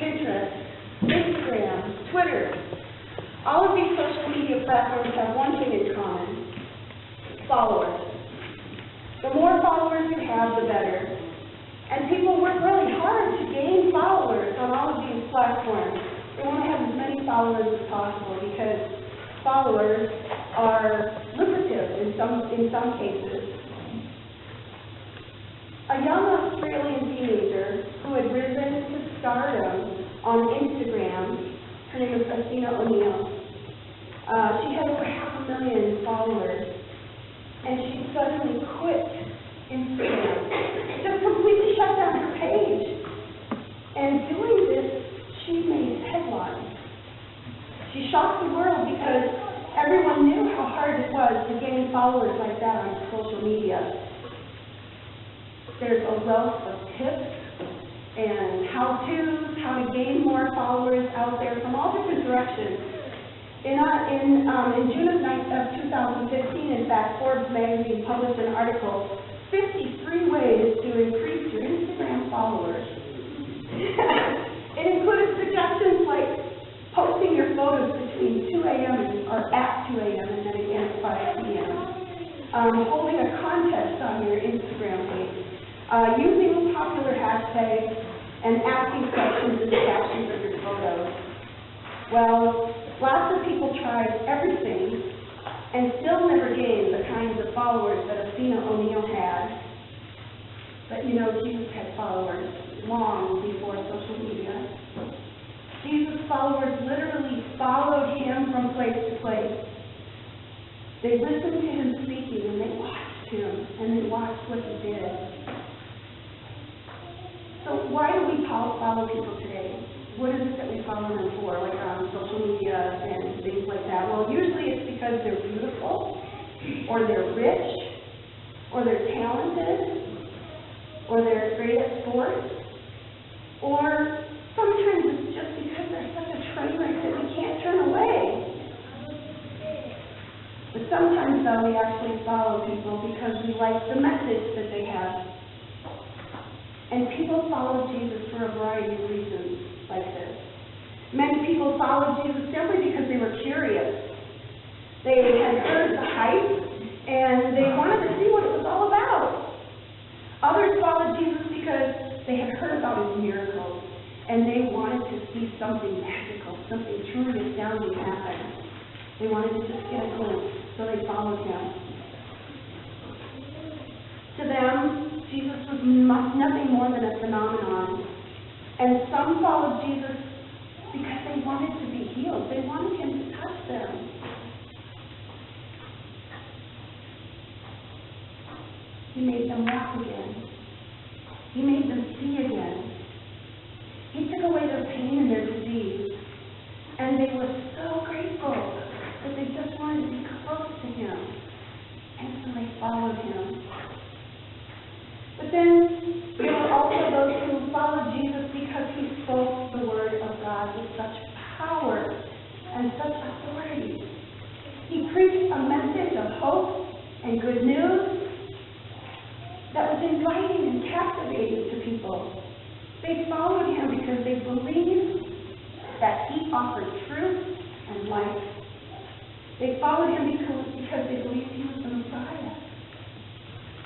Pinterest, Instagram, Twitter. All of these social media platforms have one thing in common: followers. The more followers you have, the better. And people work really hard to gain followers on all of these platforms. They want to have as many followers as possible because followers are lucrative in some cases. A young Australian teenager who had risen to stardom on Instagram, her name is Christina O'Neill. She had over 500,000 followers, and she suddenly quit Instagram, just completely shut down her page. And doing this, she made headlines. She shocked the world because everyone knew how hard it was to gain followers like that on social media. There's a wealth of tips and how-tos, how to gain more followers out there from all different directions. In June of 2015, in fact, Forbes magazine published an article, 53 ways to increase your Instagram followers. It included suggestions like posting your photos between 2 a.m. or at 2 a.m. and then again at 5 p.m. Holding a contest on your Instagram page. Using popular hashtags and asking questions in the captions of your photos. Well, lots of people tried everything and still never gained the kinds of followers that Christina O'Neill had. But you know, Jesus had followers long before social media. Jesus' followers literally followed him from place to place. They listened to him speaking, and they watched him, and they watched what he did. So why do we follow people today? What is it that we follow them for, like on social media and things like that? Well, usually it's because they're beautiful, or they're rich, or they're talented, or they're great at sports, or sometimes it's just because they're such a train wreck that we can't turn away. But sometimes, though, we actually follow people because we like the message that they have. And people followed Jesus for a variety of reasons like this. Many people followed Jesus simply because they were curious. They had heard the hype, and they wanted to see what it was all about. Others followed Jesus because they had heard about his miracles, and they wanted to see something magical, something truly astounding happen. They wanted to just get a glimpse, so they followed him. To them, Jesus was nothing more than a phenomenon. And some followed Jesus because they wanted to be healed. They wanted him to touch them. He made them walk again. He made them see again. He took away their pain and their disease. And they were so grateful that they just wanted to be close to him. And so they followed him. But then there were also those who followed Jesus because he spoke the word of God with such power and such authority. He preached a message of hope and good news that was inviting and captivating to people. They followed him because they believed that he offered truth and life. They followed him because they believed he was the Messiah.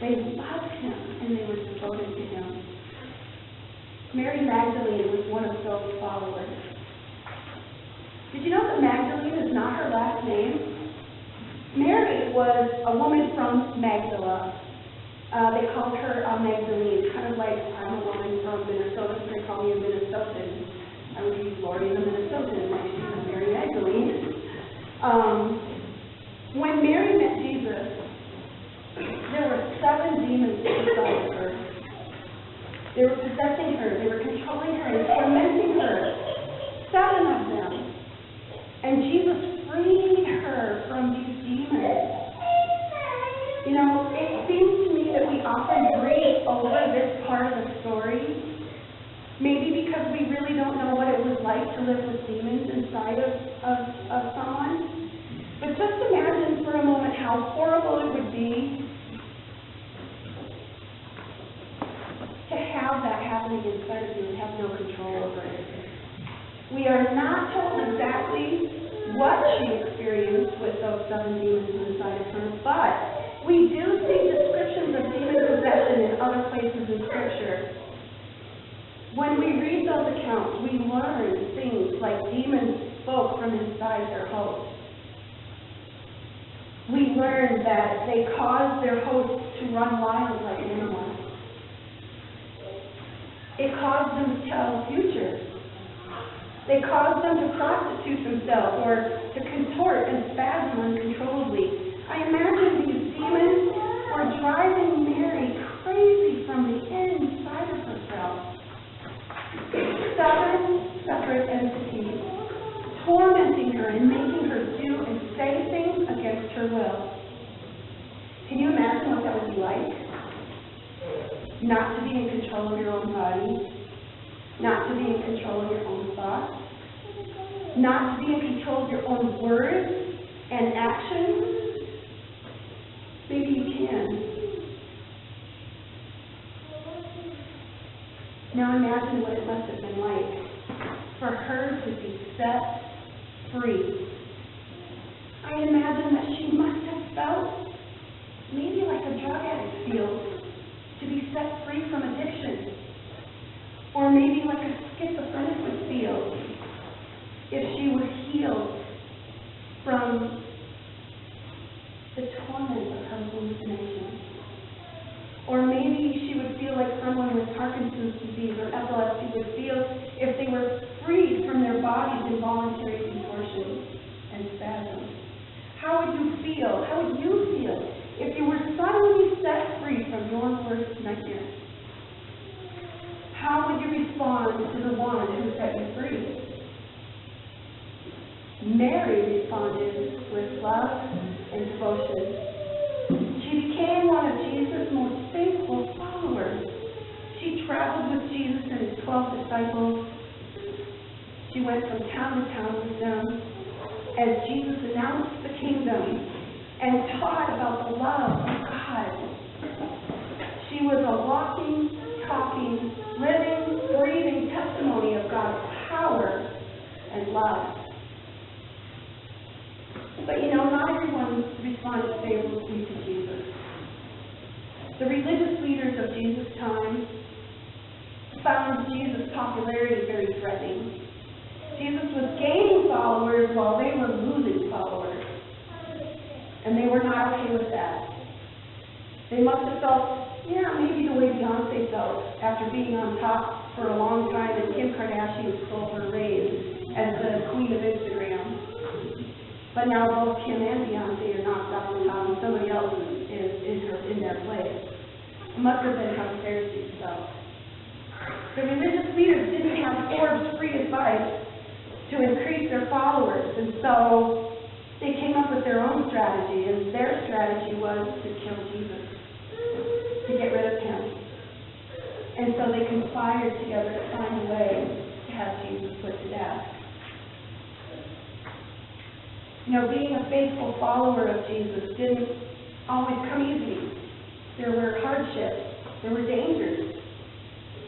They loved him, and they were devoted to him. Mary Magdalene was one of those followers. Did you know that Magdalene is not her last name? Mary was a woman from Magdala. They called her Magdalene, kind of like I'm a woman from Minnesota, so they call me a Minnesotan. I would be Lori the Minnesotan, like she's a Mary Magdalene. When Mary met Jesus, there were 7 demons inside of her. They were possessing her, they were controlling her and tormenting her. 7 of them. And Jesus freed her from these demons. You know, it seems to me that we often breeze over this part of the story, maybe because we really don't know what it was like to live with demons inside of someone. But just imagine for a moment how horrible it would be to have that happening inside of you and have no control over it. We are not told exactly what she experienced with those 7 demons inside of her, but we do see descriptions of demon possession in other places in Scripture. When we read those accounts, we learn things like demons spoke from inside their host. We learn that they caused their hosts to run wild like animals. It caused them to tell futures. They caused them to prostitute themselves or to contort and spasm uncontrollably. I imagine these demons were driving Mary crazy from the inside of herself. 7 separate entities tormenting her and making her do and say things against her will. Can you imagine what that would be like? Not to be in control of your own body, not to be in control of your own thoughts, not to be in control of your own words and actions. Maybe you can. Now imagine what it must have been like for her to be set free. I imagine that she must have felt maybe like a drug addict feels to be set free from addiction. Or maybe like a schizophrenic would feel if she were healed from the torment of her hallucinations. Or maybe she would feel like someone with Parkinson's disease or epilepsy would feel if they were freed from their body's involuntary contortions and spasms. How would you feel? How would you feel if you were suddenly set free from your worst nightmare? How would you respond to the one who set you free? Mary responded with love and devotion. She became one of Jesus' most faithful followers. She traveled with Jesus and his 12 disciples. She went from town to town with them as Jesus announced the kingdom and taught about the love of God. She was a walking, talking, living, breathing testimony of God's power and love. But not everyone responded favorably to Jesus. The religious leaders of Jesus' time found Jesus' popularity very threatening. Jesus was gaining followers while they were losing followers. And they were not okay with that. They must have felt, maybe the way Beyonce felt after being on top for a long time and Kim Kardashian stole her reign as the queen of Instagram. But now both Kim and Beyonce are knocked off the top and somebody else is in their place. It must have been how the Pharisees felt. The religious leaders didn't have Forbes-free advice to increase their followers, and so they came up with their own strategy, and their strategy was to kill Jesus, to get rid of him. And so they conspired together to find a way to have Jesus put to death. Being a faithful follower of Jesus didn't always come easy. There were hardships. There were dangers.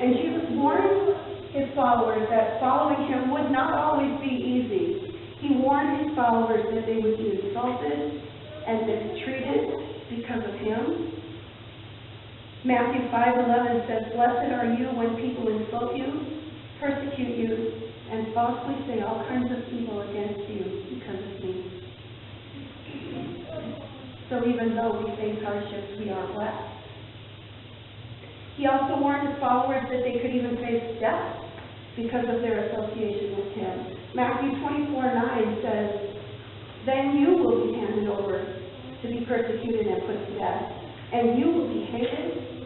And Jesus warned his followers that following him would not always be easy. He warned his followers that they would be insulted and mistreated because of him. Matthew 5:11 says, "Blessed are you when people insult you, persecute you, and falsely say all kinds of evil against you because of me." So even though we face hardships, we are blessed. He also warned his followers that they could even face death because of their association with him. Matthew 24:9 says, "Then you will be handed over to be persecuted and put to death, and you will be hated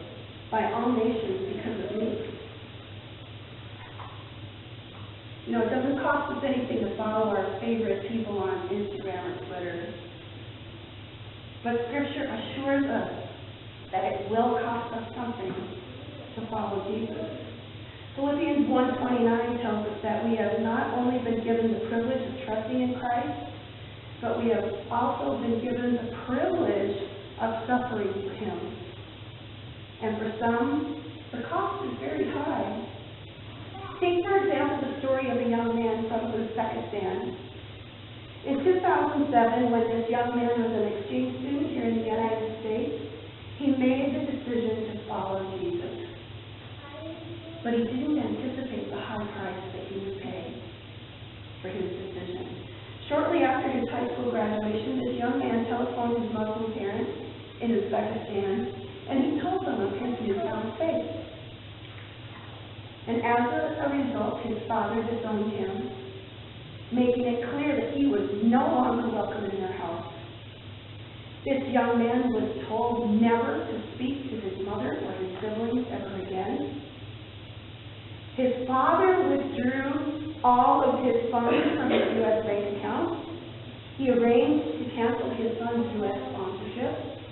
by all nations because of me." It doesn't cost us anything to follow our favorite people on Instagram or Twitter. But Scripture assures us that it will cost us something to follow Jesus. Philippians 1:29 tells us that we have not only been given the privilege of trusting in Christ, but we have also been given the privilege of suffering for him. And for some, the cost is very high. Take, for example, the story of a young man Uzbekistan. In 2007, when this young man was an exchange student here in the United States, he made the decision to follow Jesus. But he didn't anticipate the high price that he would pay for his decision. Shortly after his high school graduation, this young man telephoned his Muslim parents in Uzbekistan, and he told them of his newfound faith. And as a result, his father disowned him, making it clear that he was no longer welcome in their house. This young man was told never to speak to his mother or his siblings ever again. His father withdrew all of his funds from his U.S. bank account. He arranged to cancel his son's U.S. sponsorship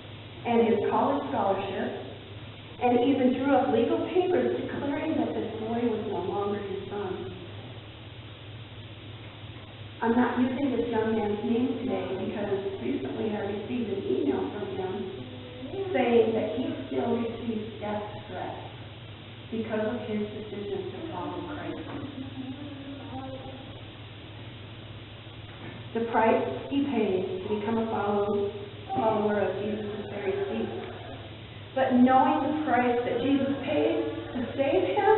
and his college scholarship, and even drew up legal papers declaring that this boy was no longer his son. I'm not using this young man's name today because recently I received an email from him saying that he still receives death threats because of his decision to follow Christ. The price he paid to become a follower of Jesus is very steep. But knowing the price that Jesus paid to save him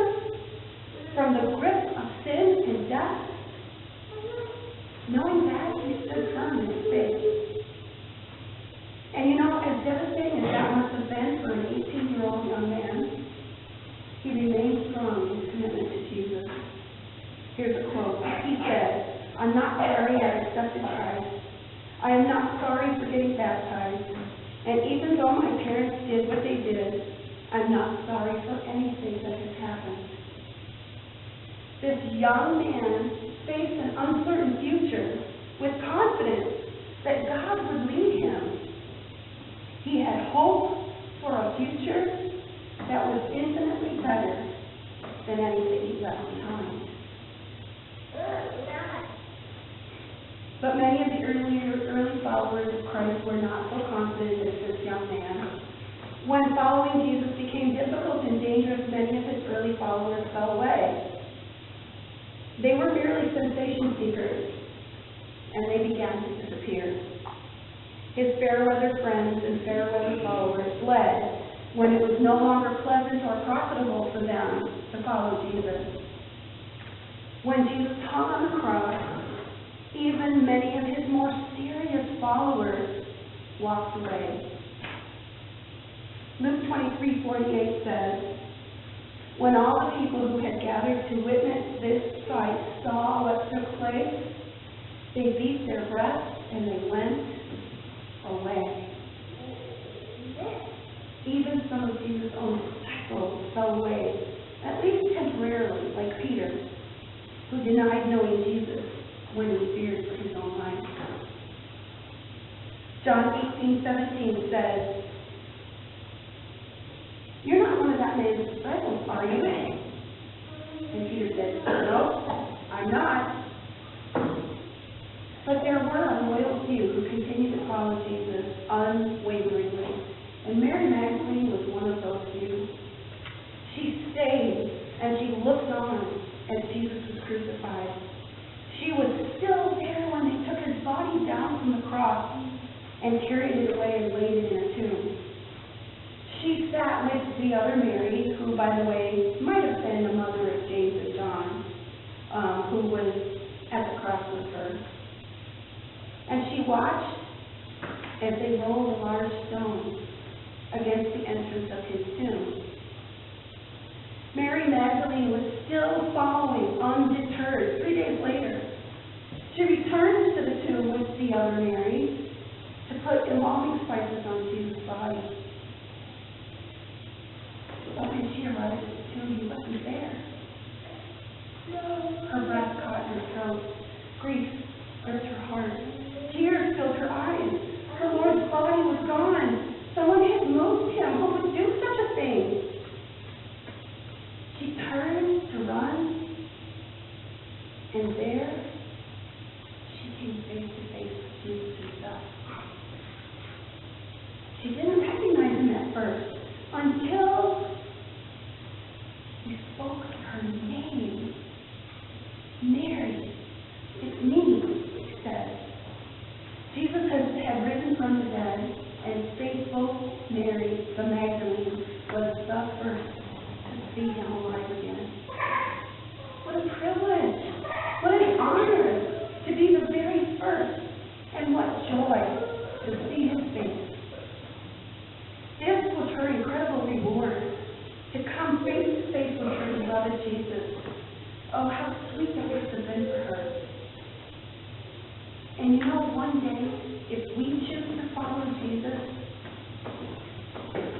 from the grip of sin and death, knowing that, he stood firm in his faith. And you know, as devastating as that must have been for an 18-year-old young man, he remained strong in his commitment to Jesus. Here's a quote. He said, "I'm not sorry I accepted Christ. I am not sorry for getting baptized. And even though my parents did what they did, I'm not sorry for anything that has happened." This young man faced an uncertain future with confidence that God would lead him. He had hope for a future that was infinitely better than anything he left behind. But many of the early followers of Christ were not so confident as this young man. When following Jesus became difficult and dangerous, many of his early followers fell away. They were merely sensation seekers, and they began to disappear. His fair-weather friends and fair-weather followers fled when it was no longer pleasant or profitable for them to follow Jesus. When Jesus hung on the cross, even many of his more serious followers walked away. Luke 23:48 says, "When all the people who had gathered to witness this sight saw what took place, they beat their breasts and they went away." Even some of Jesus' own disciples fell away, at least temporarily, like Peter, who denied knowing Jesus when he feared for his own life. John 18:17 says, "You're not one of that man's disciples, are you?" And Peter said, "No, I'm not." But there were a loyal few who continued to follow Jesus unwaveringly, and Mary Magdalene was one of those few. She stayed and she looked on as Jesus was crucified. She was still there when they took his body down from the cross and carried it away and laid it in a tomb. She sat with the other Mary, who, by the way, might have been the mother of James and John, who was at the cross with her. And she watched as they rolled a large stone against the entrance of his tomb. Mary Magdalene was still following, undeterred. 3 days later, she returned to the tomb with the other Mary to put embalming spices on Jesus' body. But when she arrived at the tomb, he wasn't there. Her breath caught in her throat. Grief gripped her heart. Tears filled her eyes. Her Lord's body was gone. Someone had moved him. Who would do such a thing? She turned to run, and there she came face to face with Jesus himself. She didn't recognize him at first until he spoke her name. "Mary, It's me, he said. Jesus had risen from the dead, and faithful Mary, the Magdalene, was the first to see him alive again. What a privilege! What an honor to be the very first, and what joy to see his face. This was her incredible reward, to come face to face with her beloved Jesus. Oh, how sweet that must have been for her. And you know, one day, if we choose to follow Jesus,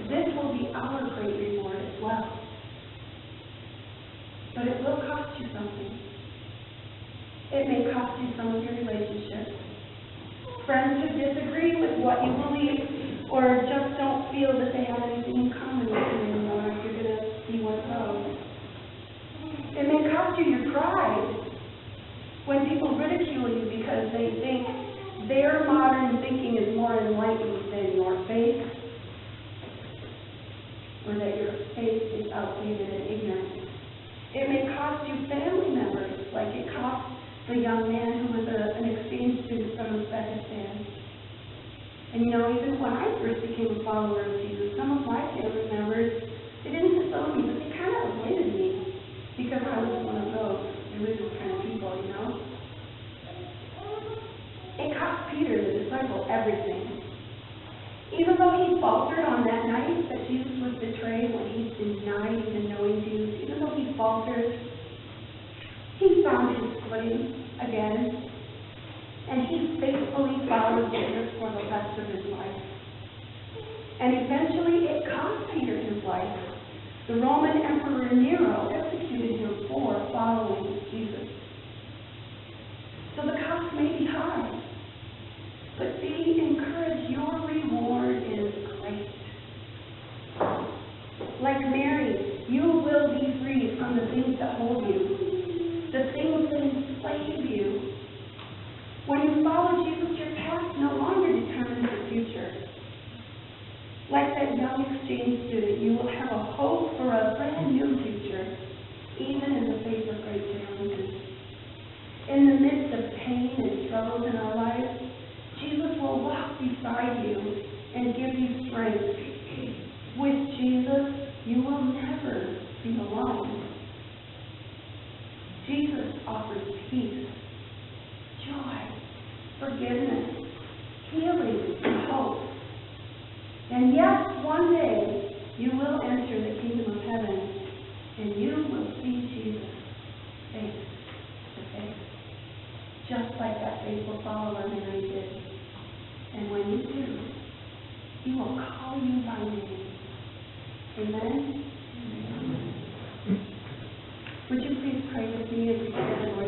this will be our great reward as well. But it will cost you something. It may cost you some of your relationships. Friends who disagree with what you believe, or just don't feel that they have anything in common with you anymore, you're going to see one of those. It may cost you your pride. When people ridicule you because they think their modern thinking is more enlightened than your faith, or that your faith is outdated and ignorant. It may cost you family members, like it cost the young man who was an exchange student from Uzbekistan. And you know, even when I first became a follower of Jesus, some of my family members, they didn't disown me, but they kind of avoided me because I was one of those religious kind of people, you know. It cost Peter, the disciple, everything. Even though he faltered on that night that Jesus was betrayed, when he denied even knowing Jesus, even though he faltered, he found his footing again. And he faithfully followed Jesus for the rest of his life. And eventually it cost Peter his life. The Roman Emperor Nero executed him for following Jesus. So the cost may be high. But be encouraged, your reward is great. Like Mary, you will be free from the things that hold you, the things that enslave you. When you follow Jesus, your past no longer determines your future. Like that young exchange student, you will have a hope for a brand new future, even in the face of great challenges. In the midst of pain and struggles in our lives, Jesus will walk beside you and give you strength. With Jesus, you will never be alone. Jesus offers peace, joy, forgiveness, healing, and hope. And yes, one day you will enter the kingdom of heaven and you will see Jesus face to face, just like that faithful follower Mary did. And when you do, he will call you by name. Amen? Amen. Would you please pray with me as we stand, Lord?